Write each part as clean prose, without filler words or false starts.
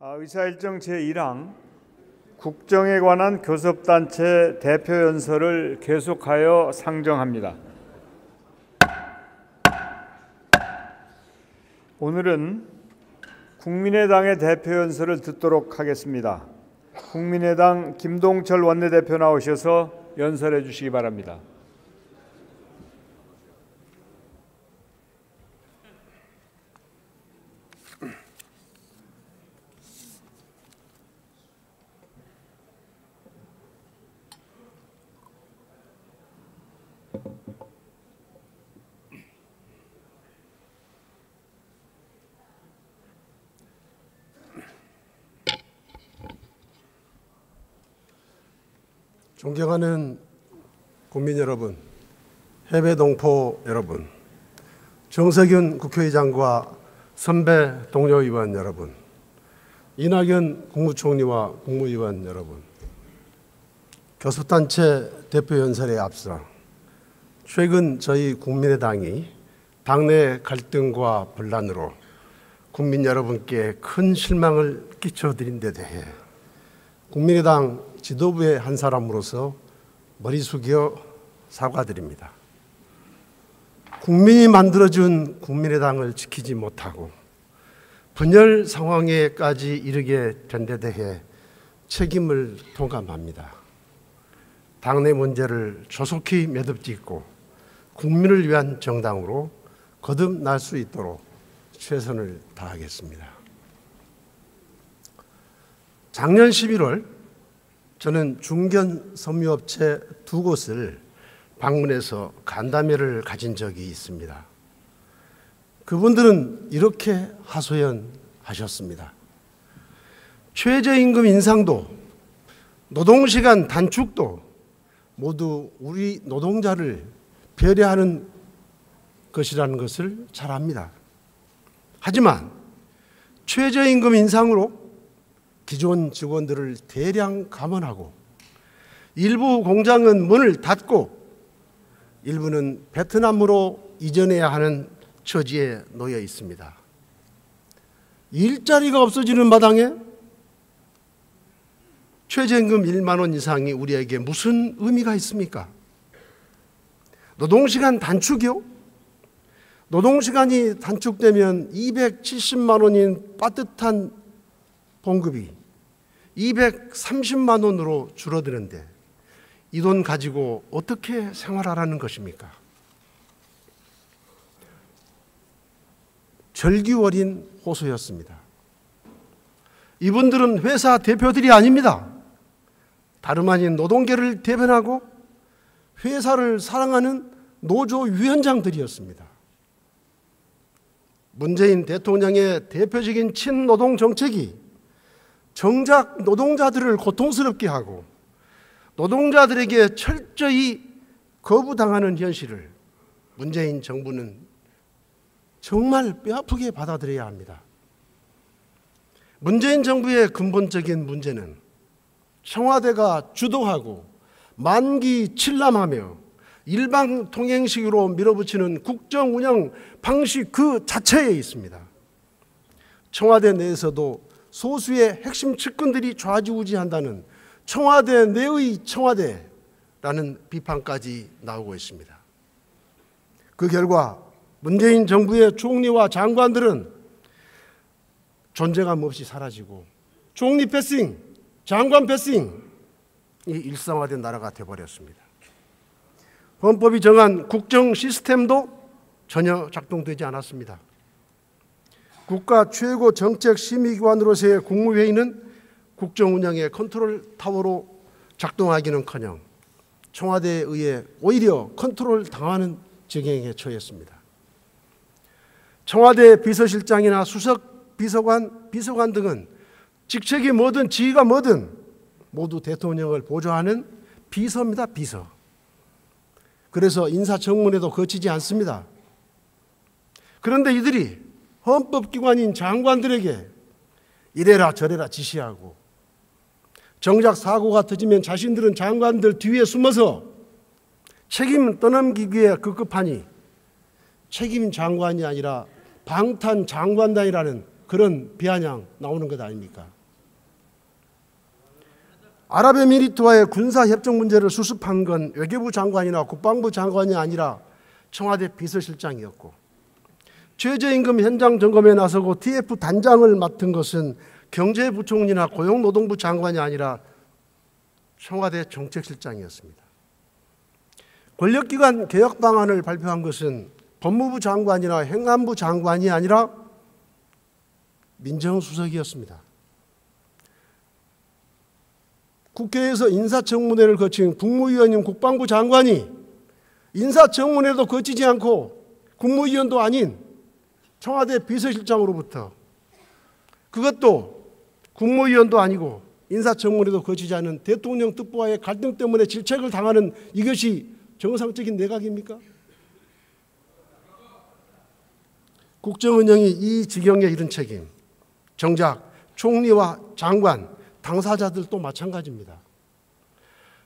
의사일정 제1항 국정에 관한 교섭단체 대표연설을 계속하여 상정합니다. 오늘은 국민의당의 대표연설을 듣도록 하겠습니다. 국민의당 김동철 원내대표 나오셔서 연설해 주시기 바랍니다. 존경하는 국민 여러분, 해외 동포 여러분, 정석윤 국회의장과 선배 동료 의원 여러분, 이낙연 국무총리와 국무위원 여러분, 교섭단체 대표연설에 앞서 최근 저희 국민의당이 당내 갈등과 분란으로 국민 여러분께 큰 실망을 끼쳐드린 데 대해 국민의당 지도부의 한 사람으로서 머리 숙여 사과드립니다. 국민이 만들어준 국민의당을 지키지 못하고 분열 상황에까지 이르게 된 데 대해 책임을 통감합니다. 당내 문제를 조속히 매듭짓고 국민을 위한 정당으로 거듭날 수 있도록 최선을 다하겠습니다. 작년 11월 저는 중견 섬유업체 2곳을 방문해서 간담회를 가진 적이 있습니다. 그분들은 이렇게 하소연하셨습니다. 최저임금 인상도 노동시간 단축도 모두 우리 노동자를 배려하는 것이라는 것을 잘 압니다. 하지만 최저임금 인상으로 기존 직원들을 대량 감원하고 일부 공장은 문을 닫고 일부는 베트남으로 이전해야 하는 처지에 놓여 있습니다. 일자리가 없어지는 마당에 최저임금 1만 원 이상이 우리에게 무슨 의미가 있습니까? 노동시간 단축이요? 노동시간이 단축되면 270만 원인 빠듯한 봉급이 230만 원으로 줄어드는데 이 돈 가지고 어떻게 생활하라는 것입니까? 절규어린 호소였습니다. 이분들은 회사 대표들이 아닙니다. 다름 아닌 노동계를 대변하고 회사를 사랑하는 노조위원장들이었습니다. 문재인 대통령의 대표적인 친노동 정책이 정작 노동자들을 고통스럽게 하고 노동자들에게 철저히 거부당하는 현실을 문재인 정부는 정말 뼈아프게 받아들여야 합니다. 문재인 정부의 근본적인 문제는 청와대가 주도하고 만기칠람하며 일방통행식으로 밀어붙이는 국정 운영 방식 그 자체에 있습니다. 청와대 내에서도 소수의 핵심 측근들이 좌지우지한다는 청와대 내의 청와대라는 비판까지 나오고 있습니다. 그 결과 문재인 정부의 총리와 장관들은 존재감 없이 사라지고 총리 패싱, 장관 패싱이 일상화된 나라가 되어버렸습니다. 헌법이 정한 국정 시스템도 전혀 작동되지 않았습니다. 국가 최고 정책 심의기관으로서의 국무회의는 국정 운영의 컨트롤 타워로 작동하기는커녕 청와대에 의해 오히려 컨트롤 당하는 지경에 처했습니다. 청와대 비서실장이나 수석 비서관, 비서관 등은 직책이 뭐든 지위가 뭐든 모두 대통령을 보좌하는 비서입니다. 비서. 그래서 인사청문회도 거치지 않습니다. 그런데 이들이 헌법기관인 장관들에게 이래라 저래라 지시하고 정작 사고가 터지면 자신들은 장관들 뒤에 숨어서 책임 떠넘기기에 급급하니 책임 장관이 아니라 방탄 장관단이라는 그런 비아냥 나오는 것 아닙니까? 아랍에미리트와의 군사협정 문제를 수습한 건 외교부 장관이나 국방부 장관이 아니라 청와대 비서실장이었고, 최저임금 현장 점검에 나서고 TF 단장을 맡은 것은 경제부총리나 고용노동부 장관이 아니라 청와대 정책실장이었습니다. 권력기관 개혁 방안을 발표한 것은 법무부 장관이나 행안부 장관이 아니라 민정수석이었습니다. 국회에서 인사청문회를 거친 국무위원인 국방부 장관이 인사청문회도 거치지 않고 국무위원도 아닌 청와대 비서실장으로부터, 그것도 국무위원도 아니고 인사청문회도 거치지 않은 대통령 뜻보와의 갈등 때문에 질책을 당하는, 이것이 정상적인 내각입니까? 국정운영이 이 지경에 이른 책임, 정작 총리와 장관, 당사자들도 마찬가지입니다.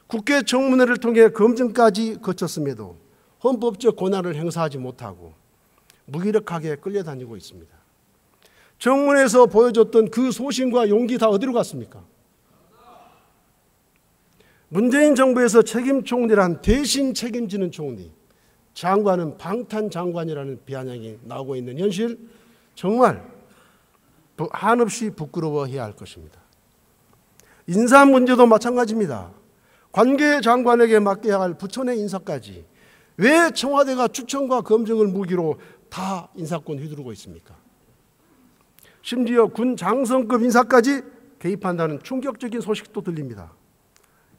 국회 청문회를 통해 검증까지 거쳤음에도 헌법적 권한을 행사하지 못하고 무기력하게 끌려다니고 있습니다. 청문회에서 보여줬던 그 소신과 용기 다 어디로 갔습니까? 문재인 정부에서 책임 총리란 대신 책임지는 총리, 장관은 방탄 장관이라는 비아냥이 나오고 있는 현실, 정말 한없이 부끄러워해야 할 것입니다. 인사 문제도 마찬가지입니다. 관계 장관에게 맡겨야 할 부처내 인사까지 왜 청와대가 추천과 검증을 무기로 다 인사권 휘두르고 있습니까? 심지어 군 장성급 인사까지 개입한다는 충격적인 소식도 들립니다.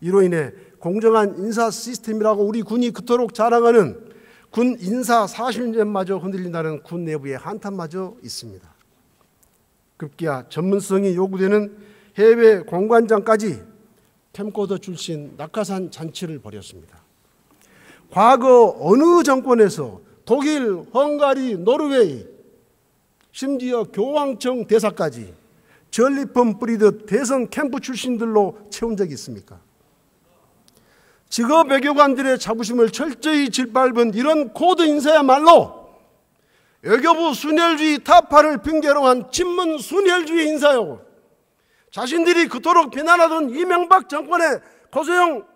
이로 인해 공정한 인사 시스템이라고 우리 군이 그토록 자랑하는 군 인사 사실년마저 흔들린다는 군 내부의 한탄마저 있습니다. 급기야 전문성이 요구되는 해외 공관장까지 캠코더 출신 낙하산 잔치를 벌였습니다. 과거 어느 정권에서 독일, 헝가리, 노르웨이, 심지어 교황청 대사까지 전리품 뿌리듯 대선 캠프 출신들로 채운 적이 있습니까? 직업 외교관들의 자부심을 철저히 짓밟은 이런 코드 인사야말로 외교부 순혈주의 타파를 핑계로 한 친문 순혈주의 인사요. 자신들이 그토록 비난하던 이명박 정권의 고소영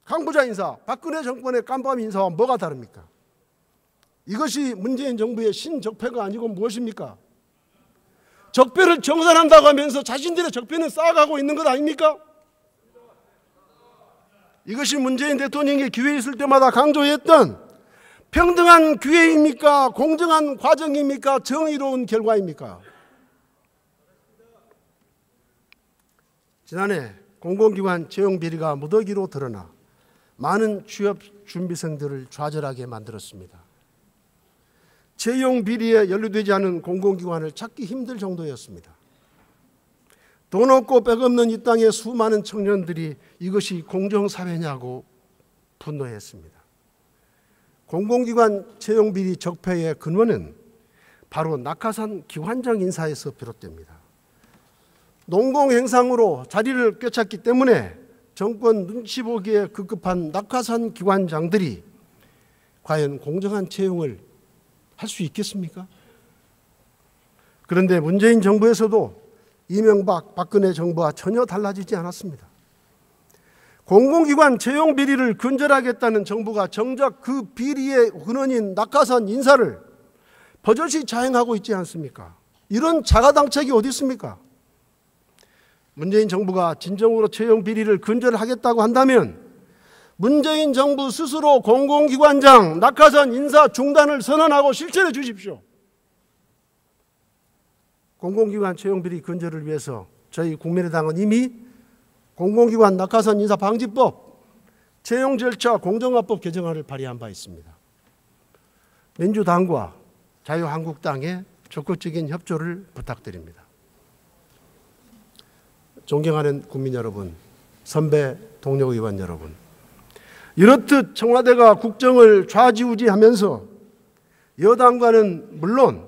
강부자 인사, 박근혜 정권의 깜밤 인사와 뭐가 다릅니까? 이것이 문재인 정부의 신적폐가 아니고 무엇입니까? 적폐를 정산한다고 하면서 자신들의 적폐는 쌓아가고 있는 것 아닙니까? 이것이 문재인 대통령이 기회에 있을 때마다 강조했던 평등한 기회입니까? 공정한 과정입니까? 정의로운 결과입니까? 지난해 공공기관 채용 비리가 무더기로 드러나 많은 취업 준비생들을 좌절하게 만들었습니다. 채용 비리에 연루되지 않은 공공기관을 찾기 힘들 정도였습니다. 돈 없고 백 없는 이 땅의 수많은 청년들이 이것이 공정사회냐고 분노했습니다. 공공기관 채용 비리 적폐의 근원은 바로 낙하산 기관장 인사에서 비롯됩니다. 농공행상으로 자리를 꿰찼기 때문에 정권 눈치 보기에 급급한 낙하산 기관장들이 과연 공정한 채용을 할 수 있겠습니까? 그런데 문재인 정부에서도 이명박, 박근혜 정부와 전혀 달라지지 않았습니다. 공공기관 채용 비리를 근절하겠다는 정부가 정작 그 비리의 근원인 낙하산 인사를 버젓이 자행하고 있지 않습니까? 이런 자가당착이 어디 있습니까? 문재인 정부가 진정으로 채용 비리를 근절하겠다고 한다면 문재인 정부 스스로 공공기관장 낙하산 인사 중단을 선언하고 실천해 주십시오. 공공기관 채용 비리 근절을 위해서 저희 국민의당은 이미 공공기관 낙하산 인사 방지법, 채용 절차 공정화법 개정안을 발의한 바 있습니다. 민주당과 자유한국당의 적극적인 협조를 부탁드립니다. 존경하는 국민 여러분, 선배 동료 의원 여러분, 이렇듯 청와대가 국정을 좌지우지하면서 여당과는 물론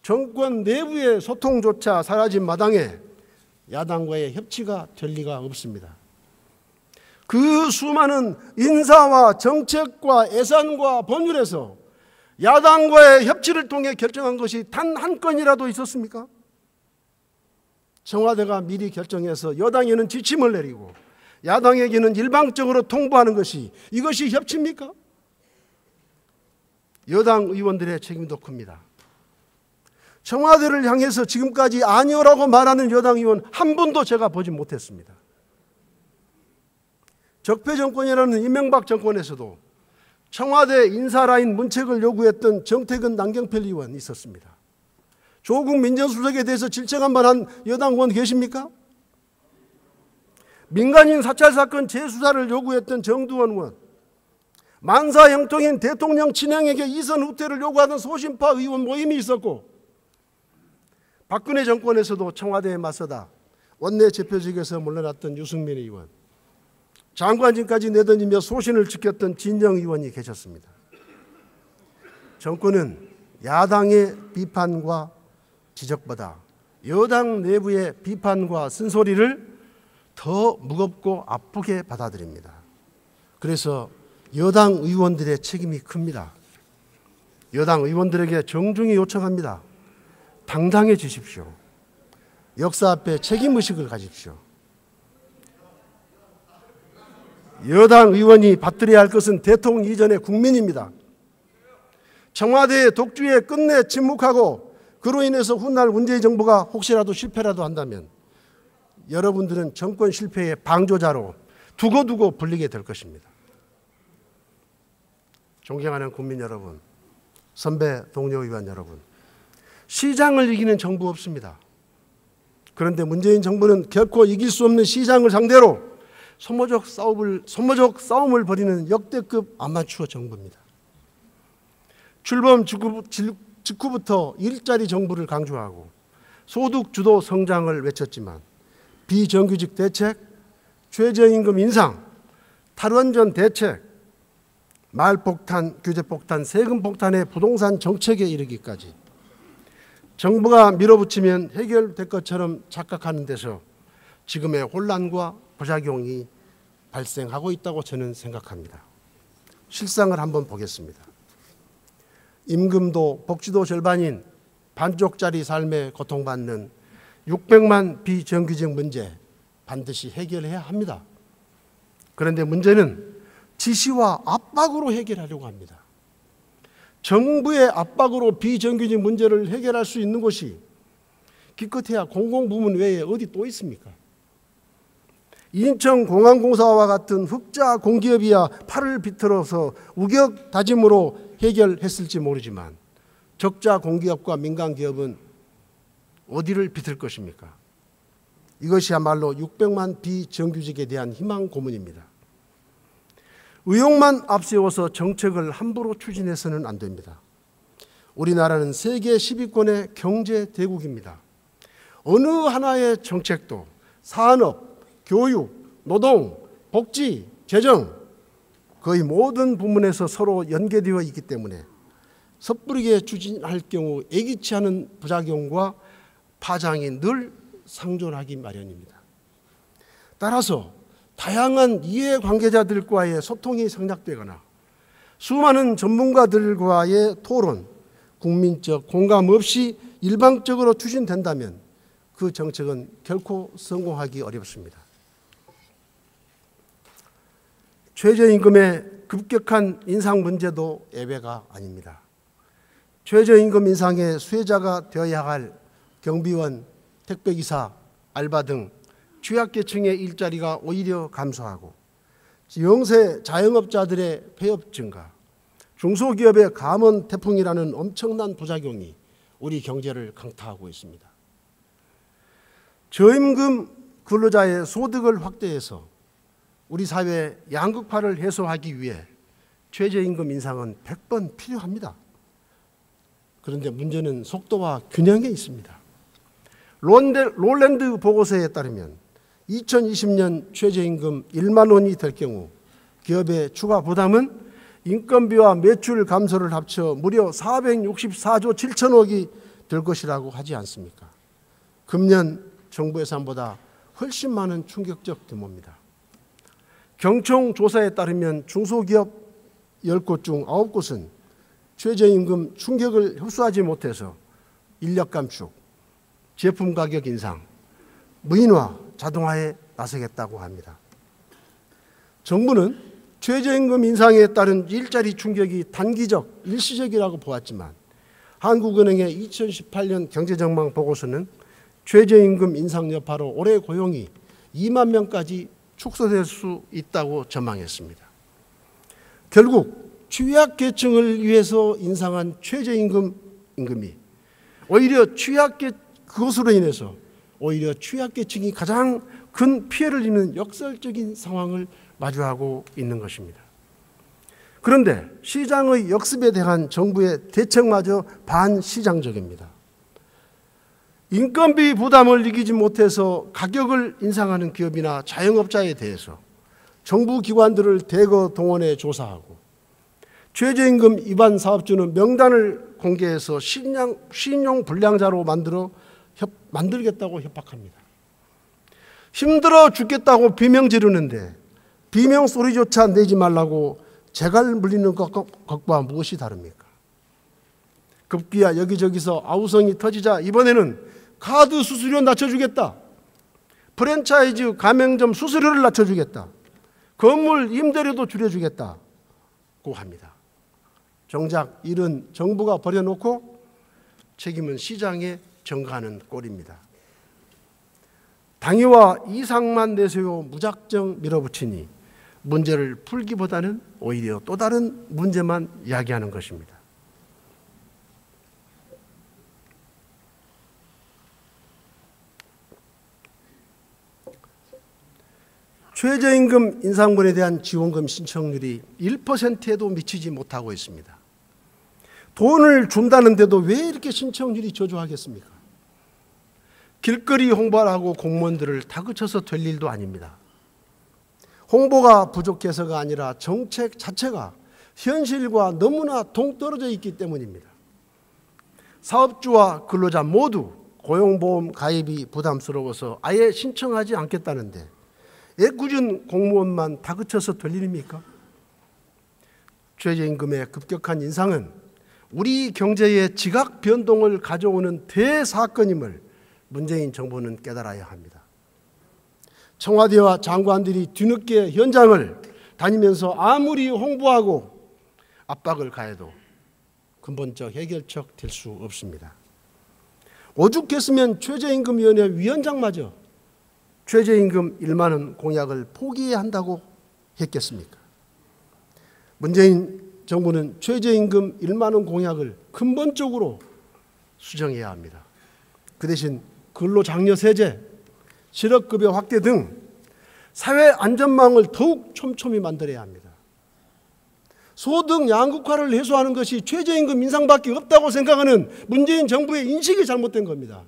정권 내부의 소통조차 사라진 마당에 야당과의 협치가 될 리가 없습니다. 그 수많은 인사와 정책과 예산과 법률에서 야당과의 협치를 통해 결정한 것이 단 한 건이라도 있었습니까? 청와대가 미리 결정해서 여당에는 지침을 내리고 야당에게는 일방적으로 통보하는 이것이 협치입니까? 여당 의원들의 책임도 큽니다. 청와대를 향해서 지금까지 아니오라고 말하는 여당 의원 한 분도 제가 보지 못했습니다. 적폐 정권이라는 이명박 정권에서도 청와대 인사라인 문책을 요구했던 정태근 남경필 의원이 있었습니다. 조국 민정수석에 대해서 질책 한번 한 여당 의원 계십니까? 민간인 사찰 사건 재수사를 요구했던 정두원 의원, 만사 형통인 대통령 친형에게 이선 후퇴를 요구하던 소신파 의원 모임이 있었고, 박근혜 정권에서도 청와대에 맞서다 원내 대표직에서 물러났던 유승민 의원, 장관직까지 내던지며 소신을 지켰던 진영 의원이 계셨습니다. 정권은 야당의 비판과 지적보다 여당 내부의 비판과 쓴소리를 더 무겁고 아프게 받아들입니다. 그래서 여당 의원들의 책임이 큽니다. 여당 의원들에게 정중히 요청합니다. 당당해지십시오. 역사 앞에 책임의식을 가집시오. 여당 의원이 받들어야 할 것은 대통령 이전의 국민입니다. 청와대의 독주에 끝내 침묵하고 그로 인해서 훗날 문재인 정부가 혹시라도 실패라도 한다면 여러분들은 정권 실패의 방조자로 두고두고 불리게 될 것입니다. 존경하는 국민 여러분, 선배 동료 의원 여러분, 시장을 이기는 정부 없습니다. 그런데 문재인 정부는 결코 이길 수 없는 시장을 상대로 소모적 싸움을 벌이는 역대급 아마추어 정부입니다. 출범 직후부터 일자리 정부를 강조하고 소득 주도 성장을 외쳤지만 비정규직 대책, 최저임금 인상, 탈원전 대책, 말폭탄, 규제폭탄, 세금폭탄의 부동산 정책에 이르기까지 정부가 밀어붙이면 해결될 것처럼 착각하는 데서 지금의 혼란과 부작용이 발생하고 있다고 저는 생각합니다. 실상을 한번 보겠습니다. 임금도 복지도 절반인 반쪽짜리 삶에 고통받는 600만 비정규직 문제 반드시 해결해야 합니다. 그런데 문제는 지시와 압박으로 해결하려고 합니다. 정부의 압박으로 비정규직 문제를 해결할 수 있는 곳이 기껏해야 공공부문 외에 어디 또 있습니까? 인천공항공사와 같은 흑자 공기업이야 팔을 비틀어서 우격 다짐으로 해결했을지 모르지만 적자 공기업과 민간기업은 어디를 비틀 것입니까? 이것이야말로 600만 비정규직에 대한 희망 고문입니다. 의욕만 앞세워서 정책을 함부로 추진해서는 안 됩니다. 우리나라는 세계 10위권의 경제 대국입니다. 어느 하나의 정책도 산업, 교육, 노동, 복지, 재정 거의 모든 부문에서 서로 연계되어 있기 때문에 섣부르게 추진할 경우 예기치 않은 부작용과 파장이 늘 상존하기 마련입니다. 따라서 다양한 이해관계자들과의 소통이 생략되거나 수많은 전문가들과의 토론, 국민적 공감 없이 일방적으로 추진된다면 그 정책은 결코 성공하기 어렵습니다. 최저임금의 급격한 인상 문제도 예외가 아닙니다. 최저임금 인상의 수혜자가 되어야 할 경비원, 택배기사, 알바 등 취약계층의 일자리가 오히려 감소하고 영세 자영업자들의 폐업 증가, 중소기업의 감원 태풍이라는 엄청난 부작용이 우리 경제를 강타하고 있습니다. 저임금 근로자의 소득을 확대해서 우리 사회의 양극화를 해소하기 위해 최저임금 인상은 100번 필요합니다. 그런데 문제는 속도와 균형에 있습니다. 롤랜드 보고서에 따르면 2020년 최저임금 1만 원이 될 경우 기업의 추가 부담은 인건비와 매출 감소를 합쳐 무려 464조 7천억이 될 것이라고 하지 않습니까? 금년 정부 예산보다 훨씬 많은 충격적 규모입니다. 경총 조사에 따르면 중소기업 10곳 중 9곳은 최저임금 충격을 흡수하지 못해서 인력 감축, 제품 가격 인상, 무인화, 자동화에 나서겠다고 합니다. 정부는 최저임금 인상에 따른 일자리 충격이 단기적, 일시적이라고 보았지만 한국은행의 2018년 경제전망 보고서는 최저임금 인상 여파로 올해 고용이 2만 명까지 축소될 수 있다고 전망했습니다. 결국 취약계층을 위해서 인상한 최저임금이 오히려 그것으로 인해서 오히려 취약계층이 가장 큰 피해를 입는 역설적인 상황을 마주하고 있는 것입니다. 그런데 시장의 역습에 대한 정부의 대책마저 반시장적입니다. 인건비 부담을 이기지 못해서 가격을 인상하는 기업이나 자영업자에 대해서 정부 기관들을 대거 동원해 조사하고 최저임금 위반 사업주는 명단을 공개해서 신용 불량자로 만들겠다고 협박합니다. 힘들어 죽겠다고 비명 지르는데 비명 소리조차 내지 말라고 재갈 물리는 것과 무엇이 다릅니까? 급기야 여기저기서 아우성이 터지자 이번에는 카드 수수료 낮춰주겠다, 프랜차이즈 가맹점 수수료를 낮춰주겠다, 건물 임대료도 줄여주겠다고 합니다. 정작 이런 정부가 버려놓고 책임은 시장에 전가하는 꼴입니다. 당위와 이상만 내세워 무작정 밀어붙이니 문제를 풀기보다는 오히려 또 다른 문제만 이야기하는 것입니다. 최저임금 인상분에 대한 지원금 신청률이 1%에도 미치지 못하고 있습니다. 돈을 준다는데도 왜 이렇게 신청률이 저조하겠습니까? 길거리 홍보를 하고 공무원들을 다그쳐서 될 일도 아닙니다. 홍보가 부족해서가 아니라 정책 자체가 현실과 너무나 동떨어져 있기 때문입니다. 사업주와 근로자 모두 고용보험 가입이 부담스러워서 아예 신청하지 않겠다는데 애꿎은 공무원만 다그쳐서 될 일입니까? 최저임금의 급격한 인상은 우리 경제의 지각 변동을 가져오는 대사건임을 문재인 정부는 깨달아야 합니다. 청와대와 장관들이 뒤늦게 현장을 다니면서 아무리 홍보하고 압박을 가해도 근본적 해결책 될 수 없습니다. 오죽했으면 최저임금위원회 위원장마저 최저임금 1만 원 공약을 포기해야 한다고 했겠습니까? 문재인 정부는 최저임금 1만 원 공약을 근본적으로 수정해야 합니다. 그 대신 근로장려세제, 실업급여 확대 등 사회 안전망을 더욱 촘촘히 만들어야 합니다. 소득 양극화를 해소하는 것이 최저임금 인상밖에 없다고 생각하는 문재인 정부의 인식이 잘못된 겁니다.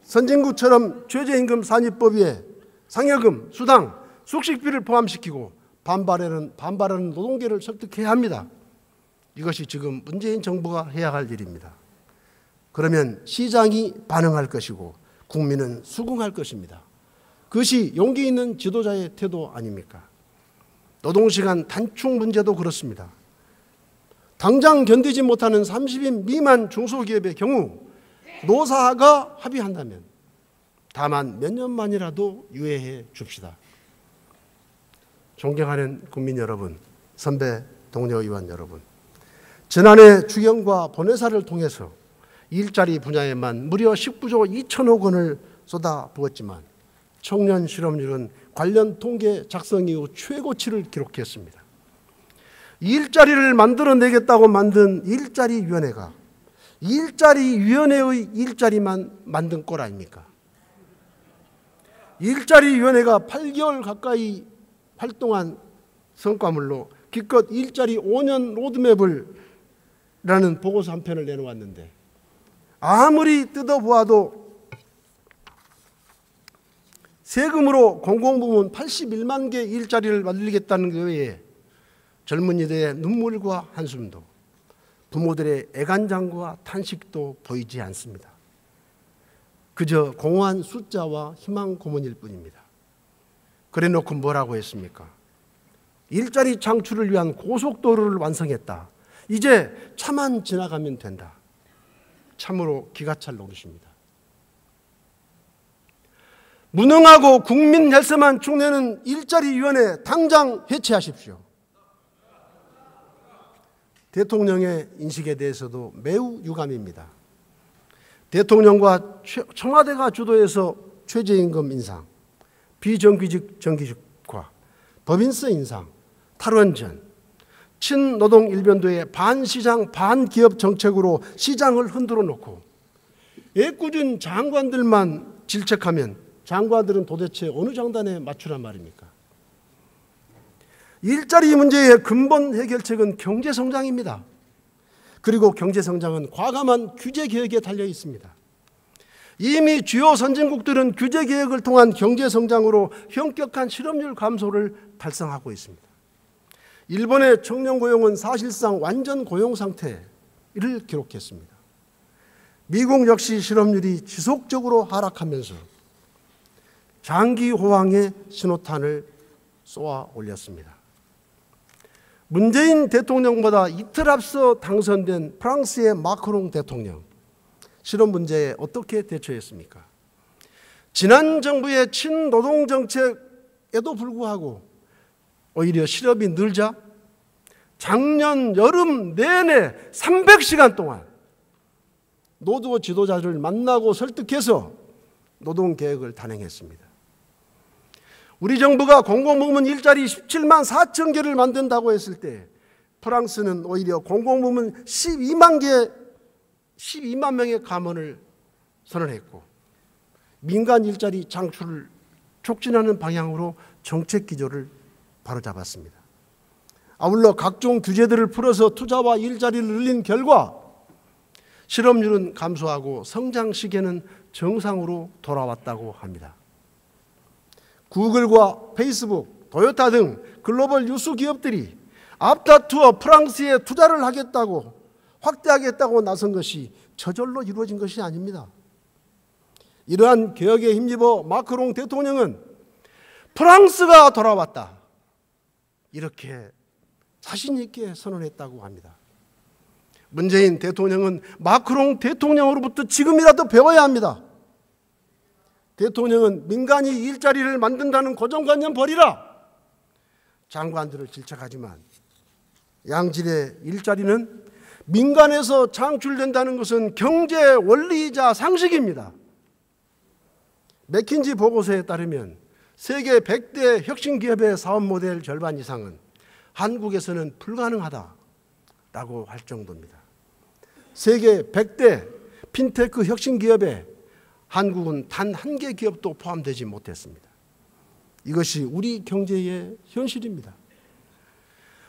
선진국처럼 최저임금 산입법에 상여금, 수당, 숙식비를 포함시키고 반발하는 노동계를 설득해야 합니다. 이것이 지금 문재인 정부가 해야 할 일입니다. 그러면 시장이 반응할 것이고 국민은 수긍할 것입니다. 그것이 용기 있는 지도자의 태도 아닙니까? 노동시간 단축 문제도 그렇습니다. 당장 견디지 못하는 30인 미만 중소기업의 경우 노사가 합의한다면 다만 몇 년만이라도 유예해 줍시다. 존경하는 국민 여러분, 선배 동료 의원 여러분, 지난해 주경과 본회사를 통해서 일자리 분야에만 무려 19조 2천억 원을 쏟아부었지만 청년 실업률은 관련 통계 작성 이후 최고치를 기록했습니다. 일자리를 만들어내겠다고 만든 일자리위원회가 일자리위원회의 일자리만 만든 꼴 아닙니까? 일자리위원회가 8개월 가까이 활동한 성과물로 기껏 일자리 5년 로드맵을 라는 보고서 한 편을 내놓았는데 아무리 뜯어보아도 세금으로 공공부문 81만 개 일자리를 만들겠다는 그 외에 젊은이들의 눈물과 한숨도 부모들의 애간장과 탄식도 보이지 않습니다. 그저 공허한 숫자와 희망 고문일 뿐입니다. 그래놓고 뭐라고 했습니까? 일자리 창출을 위한 고속도로를 완성했다. 이제 차만 지나가면 된다. 참으로 기가 찰 노릇입니다. 무능하고 국민 헬스만 축내는 일자리위원회 당장 해체하십시오. 대통령의 인식에 대해서도 매우 유감입니다. 대통령과 청와대가 주도해서 최저임금 인상, 비정규직 정규직화, 법인세 인상, 탈원전, 친노동 일변도의 반시장 반기업 정책으로 시장을 흔들어 놓고 애꿎은 장관들만 질책하면 장관들은 도대체 어느 장단에 맞추란 말입니까? 일자리 문제의 근본 해결책은 경제성장입니다. 그리고 경제성장은 과감한 규제개혁에 달려 있습니다. 이미 주요 선진국들은 규제개혁을 통한 경제성장으로 현격한 실업률 감소를 달성하고 있습니다. 일본의 청년 고용은 사실상 완전 고용 상태를 기록했습니다. 미국 역시 실업률이 지속적으로 하락하면서 장기 호황의 신호탄을 쏘아 올렸습니다. 문재인 대통령보다 이틀 앞서 당선된 프랑스의 마크롱 대통령, 실업 문제에 어떻게 대처했습니까? 지난 정부의 친노동 정책에도 불구하고 오히려 실업이 늘자 작년 여름 내내 300시간 동안 노조 지도자를 만나고 설득해서 노동개혁을 단행했습니다. 우리 정부가 공공부문 일자리 17만 4천 개를 만든다고 했을 때 프랑스는 오히려 공공부문 12만 명의 감원을 선언했고 민간 일자리 창출을 촉진하는 방향으로 정책 기조를 바로잡았습니다. 아울러 각종 규제들을 풀어서 투자와 일자리를 늘린 결과 실업률은 감소하고 성장 시계는 정상으로 돌아왔다고 합니다. 구글과 페이스북, 토요타 등 글로벌 유수 기업들이 앞다투어 프랑스에 투자를 하겠다고 확대하겠다고 나선 것이 저절로 이루어진 것이 아닙니다. 이러한 개혁에 힘입어 마크롱 대통령은 프랑스가 돌아왔다, 이렇게 자신 있게 선언했다고 합니다. 문재인 대통령은 마크롱 대통령으로부터 지금이라도 배워야 합니다. 대통령은 민간이 일자리를 만든다는 고정관념 버리라. 장관들을 질책하지만 양질의 일자리는 민간에서 창출된다는 것은 경제 원리이자 상식입니다. 맥킨지 보고서에 따르면 세계 100대 혁신기업의 사업 모델 절반 이상은 한국에서는 불가능하다라고 할 정도입니다. 세계 100대 핀테크 혁신기업에 한국은 단 한 개 기업도 포함되지 못했습니다. 이것이 우리 경제의 현실입니다.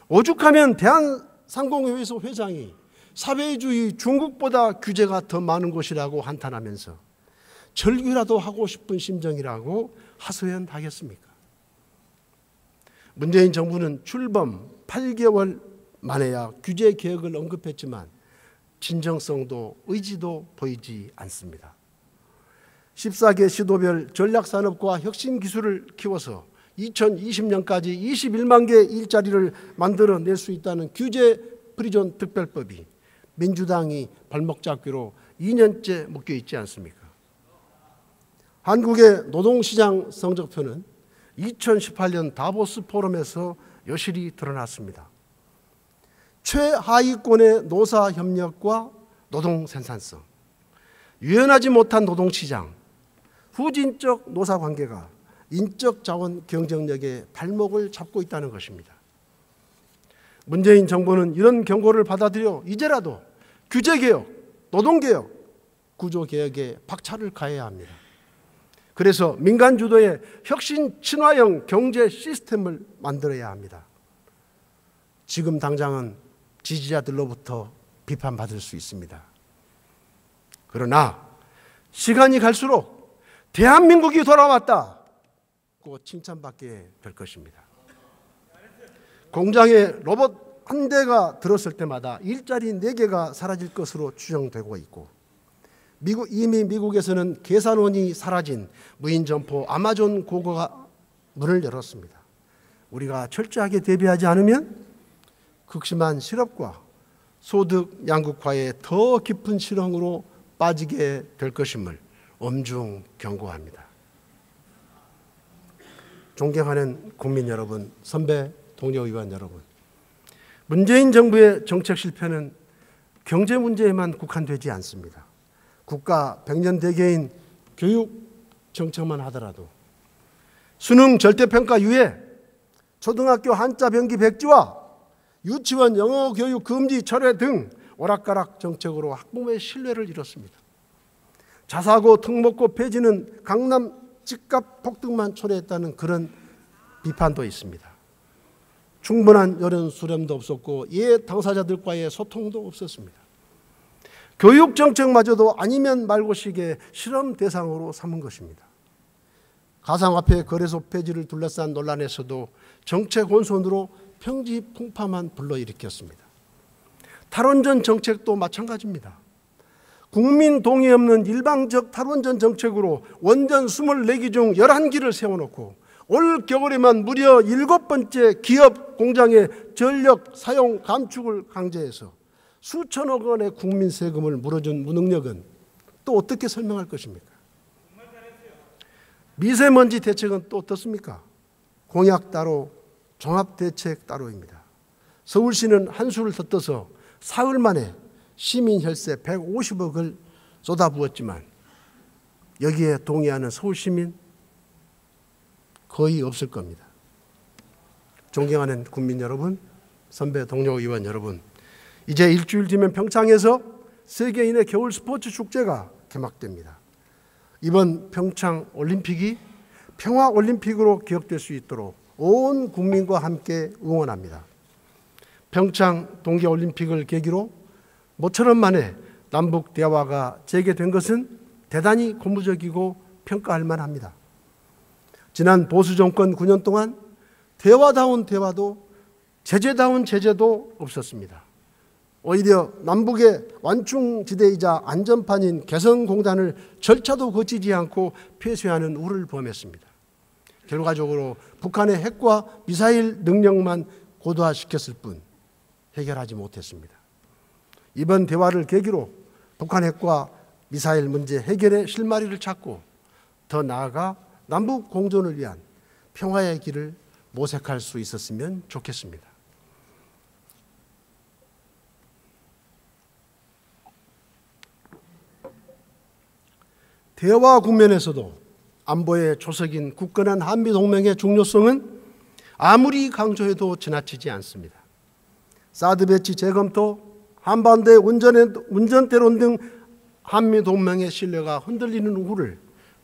오죽하면 대한상공회의소 회장이 사회주의 중국보다 규제가 더 많은 곳이라고 한탄하면서 절규라도 하고 싶은 심정이라고 하소연하겠습니까? 문재인 정부는 출범 8개월 만에야 규제 개혁을 언급했지만 진정성도 의지도 보이지 않습니다. 14개 시도별 전략산업과 혁신기술을 키워서 2020년까지 21만 개 일자리를 만들어낼 수 있다는 규제 프리존 특별법이 민주당이 발목 잡기로 2년째 묶여있지 않습니까? 한국의 노동시장 성적표는 2018년 다보스 포럼에서 여실히 드러났습니다. 최하위권의 노사협력과 노동생산성, 유연하지 못한 노동시장, 후진적 노사관계가 인적 자원 경쟁력의 발목을 잡고 있다는 것입니다. 문재인 정부는 이런 경고를 받아들여 이제라도 규제개혁, 노동개혁, 구조개혁에 박차를 가해야 합니다. 그래서 민간 주도의 혁신 친화형 경제 시스템을 만들어야 합니다. 지금 당장은 지지자들로부터 비판받을 수 있습니다. 그러나 시간이 갈수록 대한민국이 돌아왔다고 칭찬받게 될 것입니다. 공장에 로봇 한 대가 들었을 때마다 일자리 4개가 사라질 것으로 추정되고 있고, 이미 미국에서는 계산원이 사라진 무인 점포 아마존 고거가 문을 열었습니다. 우리가 철저하게 대비하지 않으면 극심한 실업과 소득 양극화의 더 깊은 실황으로 빠지게 될 것임을 엄중 경고합니다. 존경하는 국민 여러분, 선배 동료 의원 여러분, 문재인 정부의 정책 실패는 경제 문제에만 국한되지 않습니다. 국가 백년 대계인 교육 정책만 하더라도 수능 절대평가 이후에 초등학교 한자 병기 백지와 유치원 영어 교육 금지 철회 등 오락가락 정책으로 학부모의 신뢰를 잃었습니다. 자사고 특목고 폐지는 강남 집값 폭등만 초래했다는 그런 비판도 있습니다. 충분한 여론 수렴도 없었고 이해 당사자들과의 소통도 없었습니다. 교육 정책마저도 아니면 말고식의 실험 대상으로 삼은 것입니다. 가상화폐 거래소 폐지를 둘러싼 논란에서도 정책 혼선으로 평지풍파만 불러일으켰습니다. 탈원전 정책도 마찬가지입니다. 국민 동의 없는 일방적 탈원전 정책으로 원전 24기 중 11기를 세워놓고 올 겨울에만 무려 7번째 기업 공장의 전력 사용 감축을 강제해서 수천억 원의 국민 세금을 물어준 무능력은 또 어떻게 설명할 것입니까? 미세먼지 대책은 또 어떻습니까? 공약 따로 종합대책 따로입니다. 서울시는 한수를 더 떠서 사흘 만에 시민 혈세 150억을 쏟아부었지만 여기에 동의하는 서울시민 거의 없을 겁니다. 존경하는 국민 여러분, 선배 동료 의원 여러분, 이제 일주일 뒤면 평창에서 세계인의 겨울 스포츠 축제가 개막됩니다. 이번 평창 올림픽이 평화 올림픽으로 기억될 수 있도록 온 국민과 함께 응원합니다. 평창 동계올림픽을 계기로 모처럼 만에 남북 대화가 재개된 것은 대단히 고무적이고 평가할 만합니다. 지난 보수 정권 9년 동안 대화다운 대화도 제재다운 제재도 없었습니다. 오히려 남북의 완충지대이자 안전판인 개성공단을 절차도 거치지 않고 폐쇄하는 우를 범했습니다. 결과적으로 북한의 핵과 미사일 능력만 고도화시켰을 뿐 해결하지 못했습니다. 이번 대화를 계기로 북한 핵과 미사일 문제 해결의 실마리를 찾고 더 나아가 남북 공존을 위한 평화의 길을 모색할 수 있었으면 좋겠습니다. 대화 국면에서도 안보의 조석인 굳건한 한미동맹의 중요성은 아무리 강조해도 지나치지 않습니다. 사드 배치 재검토, 한반도의 운전대론 등 한미동맹의 신뢰가 흔들리는 우를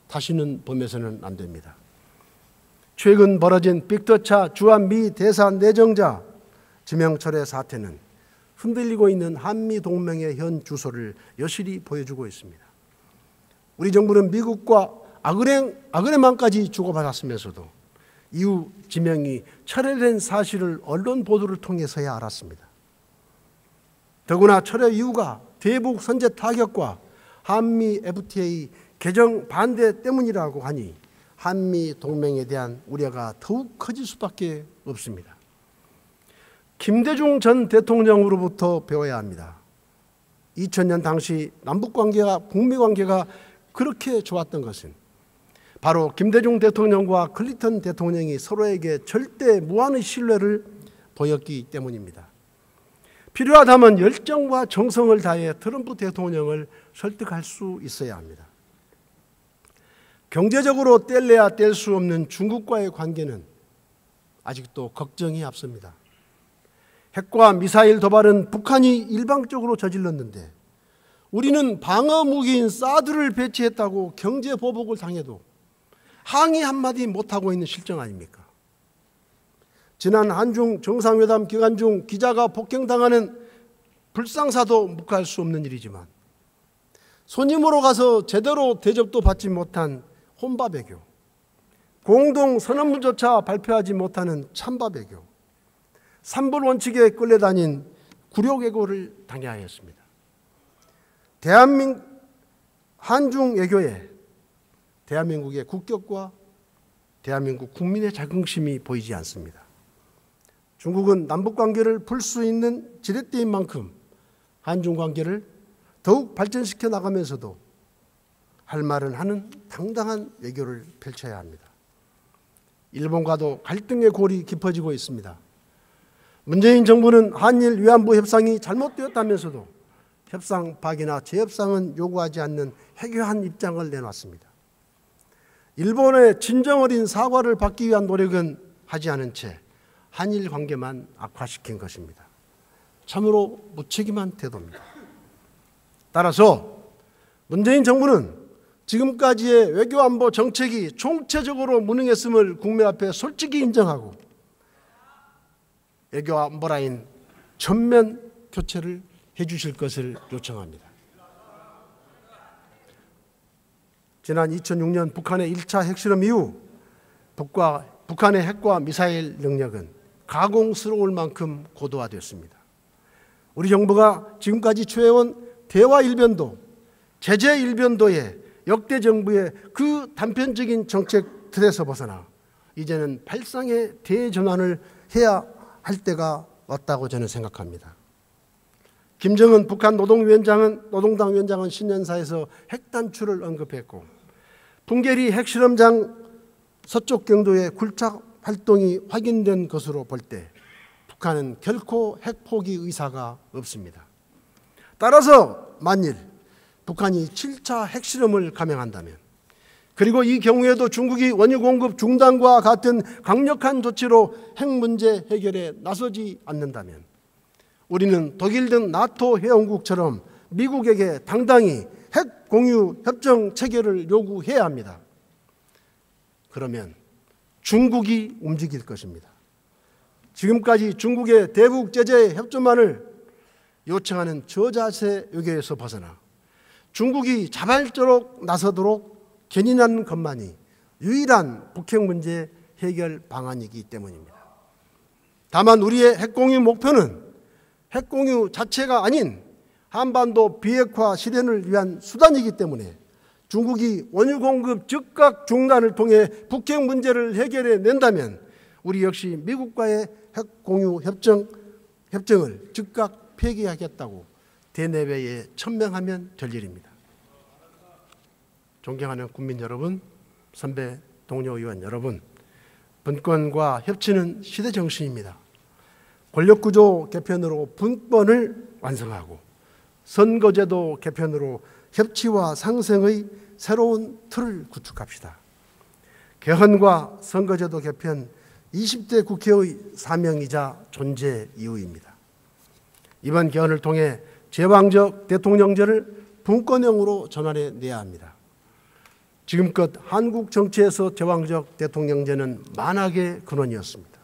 다시는 범해서는 안 됩니다. 최근 벌어진 빅터차 주한미 대사 내정자 지명철의 사태는 흔들리고 있는 한미동맹의 현 주소를 여실히 보여주고 있습니다. 우리 정부는 미국과 아그레만까지 주고받았으면서도 이후 지명이 철회된 사실을 언론 보도를 통해서야 알았습니다. 더구나 철회 이유가 대북 선제 타격과 한미 FTA 개정 반대 때문이라고 하니 한미 동맹에 대한 우려가 더욱 커질 수밖에 없습니다. 김대중 전 대통령으로부터 배워야 합니다. 2000년 당시 남북관계가 북미관계가 그렇게 좋았던 것은 바로 김대중 대통령과 클린턴 대통령이 서로에게 절대 무한의 신뢰를 보였기 때문입니다. 필요하다면 열정과 정성을 다해 트럼프 대통령을 설득할 수 있어야 합니다. 경제적으로 뗄래야 뗄 수 없는 중국과의 관계는 아직도 걱정이 앞섭니다. 핵과 미사일 도발은 북한이 일방적으로 저질렀는데 우리는 방어 무기인 사드를 배치했다고 경제 보복을 당해도 항의 한마디 못하고 있는 실정 아닙니까? 지난 한중 정상회담 기간 중 기자가 폭행당하는 불상사도 묵할 수 없는 일이지만 손님으로 가서 제대로 대접도 받지 못한 혼밥외교, 공동선언문조차 발표하지 못하는 찬밥외교, 삼불 원칙에 끌려다닌 굴욕외교를 당해야 했습니다. 한중 외교에 대한민국의 국격과 대한민국 국민의 자긍심이 보이지 않습니다. 중국은 남북관계를 풀 수 있는 지렛대인 만큼 한중관계를 더욱 발전시켜 나가면서도 할 말은 하는 당당한 외교를 펼쳐야 합니다. 일본과도 갈등의 골이 깊어지고 있습니다. 문재인 정부는 한일 위안부 협상이 잘못되었다면서도 협상 파기나 재협상은 요구하지 않는 해교한 입장을 내놨습니다. 일본의 진정 어린 사과를 받기 위한 노력은 하지 않은 채 한일 관계만 악화시킨 것입니다. 참으로 무책임한 태도입니다. 따라서 문재인 정부는 지금까지의 외교안보 정책이 총체적으로 무능했음을 국민 앞에 솔직히 인정하고 외교안보 라인 전면 교체를 해주실 것을 요청합니다. 지난 2006년 북한의 1차 핵실험 이후 북한의 핵과 미사일 능력은 가공스러울 만큼 고도화됐습니다. 우리 정부가 지금까지 취해온 대화 일변도, 제재 일변도의 역대 정부의 그 단편적인 정책 틀에서 벗어나 이제는 발상의 대전환을 해야 할 때가 왔다고 저는 생각합니다. 김정은 북한 노동당 위원장은 신년사에서 핵 단추를 언급했고, 풍계리 핵실험장 서쪽 경도의 굴착 활동이 확인된 것으로 볼 때 북한은 결코 핵 포기 의사가 없습니다. 따라서 만일 북한이 7차 핵실험을 감행한다면, 그리고 이 경우에도 중국이 원유 공급 중단과 같은 강력한 조치로 핵 문제 해결에 나서지 않는다면 우리는 독일 등 나토 회원국처럼 미국에게 당당히 핵 공유 협정 체결을 요구해야 합니다. 그러면 중국이 움직일 것입니다. 지금까지 중국의 대북 제재 협조만을 요청하는 저자세 외교에서 벗어나 중국이 자발적으로 나서도록 견인하는 것만이 유일한 북핵 문제 해결 방안이기 때문입니다. 다만 우리의 핵공유 목표는 핵공유 자체가 아닌 한반도 비핵화 실현을 위한 수단이기 때문에 중국이 원유 공급 즉각 중단을 통해 북핵 문제를 해결해 낸다면 우리 역시 미국과의 핵공유 협정을 즉각 폐기하겠다고 대내외에 천명하면 될 일입니다. 존경하는 국민 여러분, 선배 동료 의원 여러분, 분권과 협치는 시대 정신입니다. 권력구조 개편으로 분권을 완성하고 선거제도 개편으로 협치와 상생의 새로운 틀을 구축합시다. 개헌과 선거제도 개편 20대 국회의 사명이자 존재 이유입니다. 이번 개헌을 통해 제왕적 대통령제를 분권형으로 전환해내야 합니다. 지금껏 한국 정치에서 제왕적 대통령제는 만악의 근원이었습니다.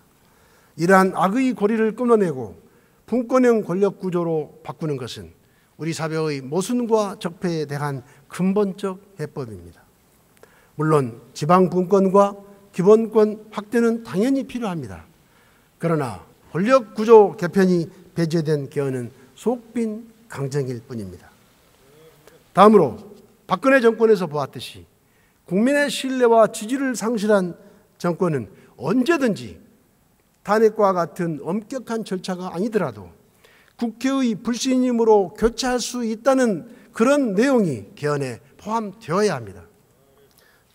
이러한 악의 고리를 끊어내고 분권형 권력구조로 바꾸는 것은 우리 사회의 모순과 적폐에 대한 근본적 해법입니다. 물론 지방분권과 기본권 확대는 당연히 필요합니다. 그러나 권력구조 개편이 배제된 개헌은 속빈 강정일 뿐입니다. 다음으로 박근혜 정권에서 보았듯이 국민의 신뢰와 지지를 상실한 정권은 언제든지 탄핵과 같은 엄격한 절차가 아니더라도 국회의 불신임으로 교체할 수 있다는 그런 내용이 개헌에 포함되어야 합니다.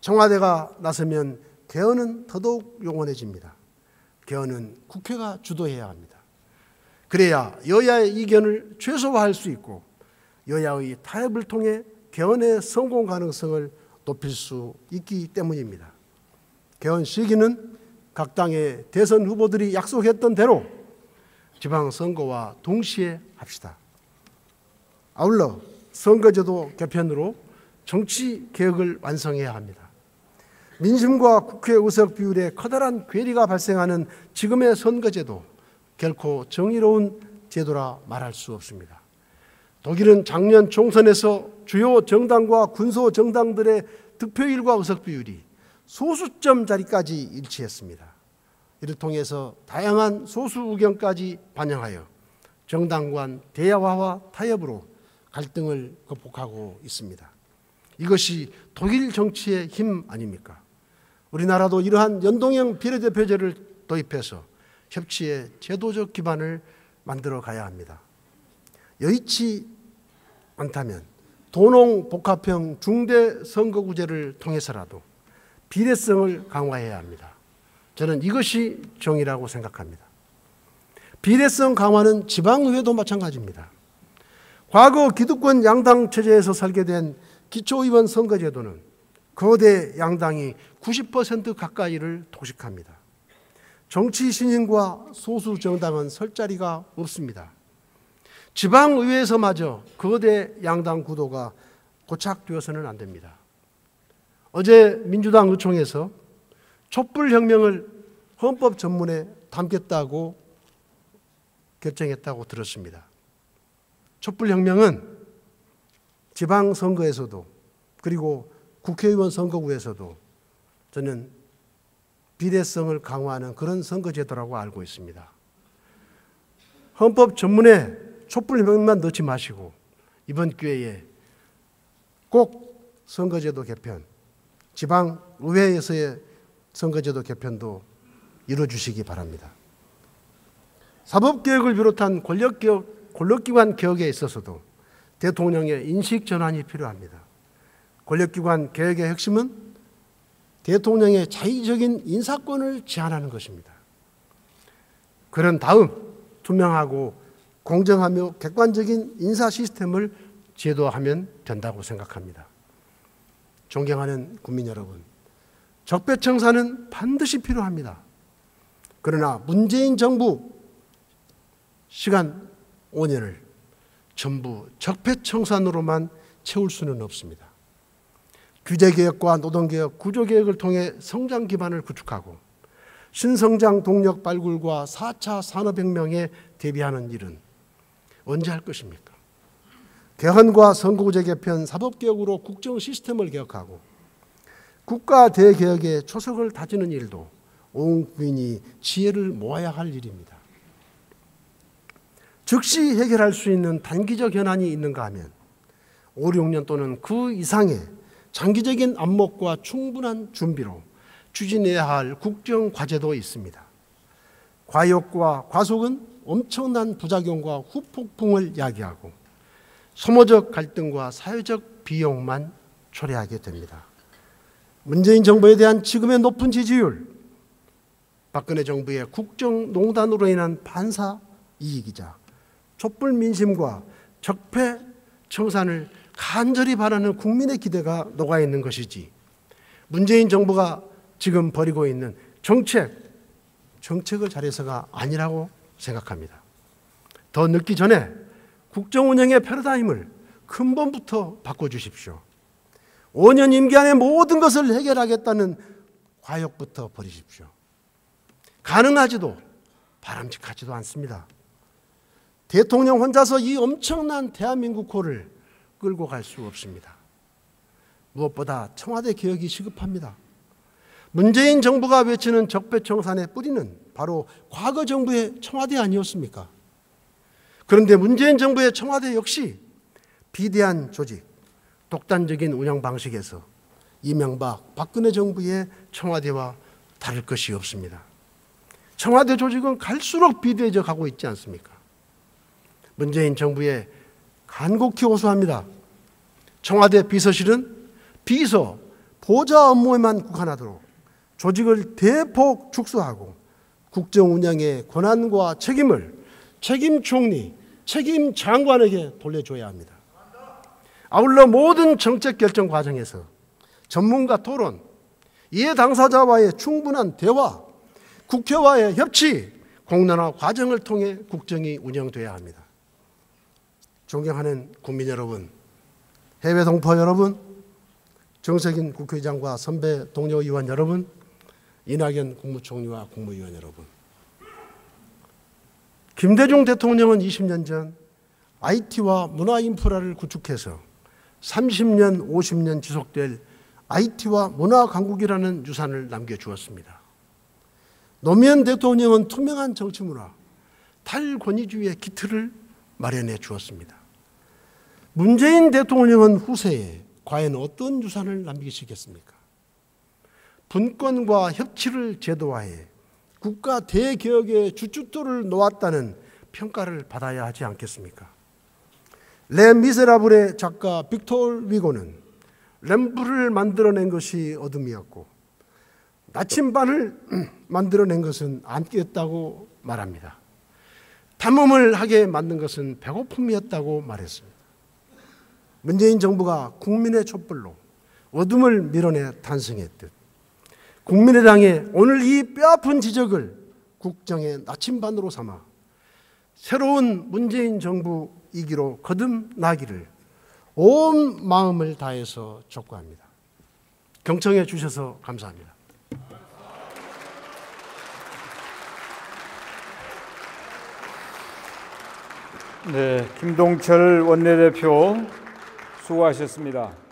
청와대가 나서면 개헌은 더더욱 용원해집니다. 개헌은 국회가 주도해야 합니다. 그래야 여야의 이견을 최소화할 수 있고 여야의 타협을 통해 개헌의 성공 가능성을 높일 수 있기 때문입니다. 개헌 시기는 각 당의 대선 후보들이 약속했던 대로 지방선거와 동시에 합시다. 아울러 선거제도 개편으로 정치개혁을 완성해야 합니다. 민심과 국회 의석 비율에 커다란 괴리가 발생하는 지금의 선거제도, 결코 정의로운 제도라 말할 수 없습니다. 독일은 작년 총선에서 주요 정당과 군소 정당들의 득표율과 의석 비율이 소수점 자리까지 일치했습니다. 이를 통해서 다양한 소수 의견까지 반영하여 정당 간 대화와 타협으로 갈등을 극복하고 있습니다. 이것이 독일 정치의 힘 아닙니까? 우리나라도 이러한 연동형 비례대표제를 도입해서 협치의 제도적 기반을 만들어 가야 합니다. 여의치 않다면 도농복합형 중대선거구제를 통해서라도 비례성을 강화해야 합니다. 저는 이것이 정의라고 생각합니다. 비례성 강화는 지방의회도 마찬가지입니다. 과거 기득권 양당 체제에서 설계된 기초의원 선거제도는 거대 양당이 90% 가까이를 독식합니다. 정치 신인과 소수 정당은 설 자리가 없습니다. 지방의회에서마저 거대 양당 구도가 고착되어서는 안 됩니다. 어제 민주당 의총에서 촛불혁명을 헌법 전문에 담겠다고 결정했다고 들었습니다. 촛불혁명은 지방선거에서도 그리고 국회의원 선거구에서도 저는 비례성을 강화하는 그런 선거제도라고 알고 있습니다. 헌법 전문에 촛불혁명만 넣지 마시고 이번 기회에 꼭 선거제도 개편, 지방의회에서의 선거제도 개편도 이루어주시기 바랍니다. 사법개혁을 비롯한 권력기관 개혁에 있어서도 대통령의 인식 전환이 필요합니다. 권력기관 개혁의 핵심은 대통령의 자의적인 인사권을 제한하는 것입니다. 그런 다음 투명하고 공정하며 객관적인 인사 시스템을 제도화하면 된다고 생각합니다. 존경하는 국민 여러분, 적폐청산은 반드시 필요합니다. 그러나 문재인 정부 시간 5년을 전부 적폐청산으로만 채울 수는 없습니다. 규제개혁과 노동개혁, 구조개혁을 통해 성장 기반을 구축하고 신성장 동력 발굴과 4차 산업혁명에 대비하는 일은 언제 할 것입니까? 개헌과 선거구제 개편, 사법개혁으로 국정 시스템을 개혁하고 국가 대개혁의 초석을 다지는 일도 온 국민이 지혜를 모아야 할 일입니다. 즉시 해결할 수 있는 단기적 현안이 있는가 하면 5, 6년 또는 그 이상의 장기적인 안목과 충분한 준비로 추진해야 할 국정 과제도 있습니다. 과욕과 과속은 엄청난 부작용과 후폭풍을 야기하고 소모적 갈등과 사회적 비용만 초래하게 됩니다. 문재인 정부에 대한 지금의 높은 지지율, 박근혜 정부의 국정농단으로 인한 반사 이익이자 촛불 민심과 적폐 청산을 간절히 바라는 국민의 기대가 녹아있는 것이지 문재인 정부가 지금 벌이고 있는 정책을 잘해서가 아니라고 생각합니다. 더 늦기 전에 국정 운영의 패러다임을 근본부터 바꿔주십시오. 5년 임기 안에 모든 것을 해결하겠다는 과욕부터 버리십시오. 가능하지도 바람직하지도 않습니다. 대통령 혼자서 이 엄청난 대한민국호를 끌고 갈 수 없습니다. 무엇보다 청와대 개혁이 시급합니다. 문재인 정부가 외치는 적폐청산의 뿌리는 바로 과거 정부의 청와대 아니었습니까? 그런데 문재인 정부의 청와대 역시 비대한 조직, 독단적인 운영 방식에서 이명박, 박근혜 정부의 청와대와 다를 것이 없습니다. 청와대 조직은 갈수록 비대해져가고 있지 않습니까? 문재인 정부에 간곡히 호소합니다. 청와대 비서실은 비서, 보좌 업무에만 국한하도록 조직을 대폭 축소하고 국정 운영의 권한과 책임을 책임 총리, 책임 장관에게 돌려줘야 합니다. 아울러 모든 정책 결정 과정에서 전문가 토론, 이해 당사자와의 충분한 대화, 국회와의 협치, 공론화 과정을 통해 국정이 운영돼야 합니다. 존경하는 국민 여러분, 해외 동포 여러분, 정세균 국회의장과 선배 동료 의원 여러분, 이낙연 국무총리와 국무위원 여러분, 김대중 대통령은 20년 전 IT와 문화 인프라를 구축해서 30년, 50년 지속될 IT와 문화 강국이라는 유산을 남겨주었습니다. 노무현 대통령은 투명한 정치 문화, 탈권위주의의 기틀을 마련해 주었습니다. 문재인 대통령은 후세에 과연 어떤 유산을 남기시겠습니까? 분권과 협치를 제도화해 국가 대개혁의 주춧돌을 놓았다는 평가를 받아야 하지 않겠습니까? 레 미세라블의 작가 빅토르 위고는 램프를 만들어낸 것이 어둠이었고 나침반을 만들어낸 것은 안기였다고 말합니다. 탐험을 하게 만든 것은 배고픔이었다고 말했습니다. 문재인 정부가 국민의 촛불로 어둠을 밀어내 탄생했듯 국민의당의 오늘 이 뼈아픈 지적을 국정의 나침반으로 삼아 새로운 문재인 정부 이기로 거듭나기를 온 마음을 다해서 촉구합니다. 경청해 주셔서 감사합니다. 네, 김동철 원내대표 수고하셨습니다.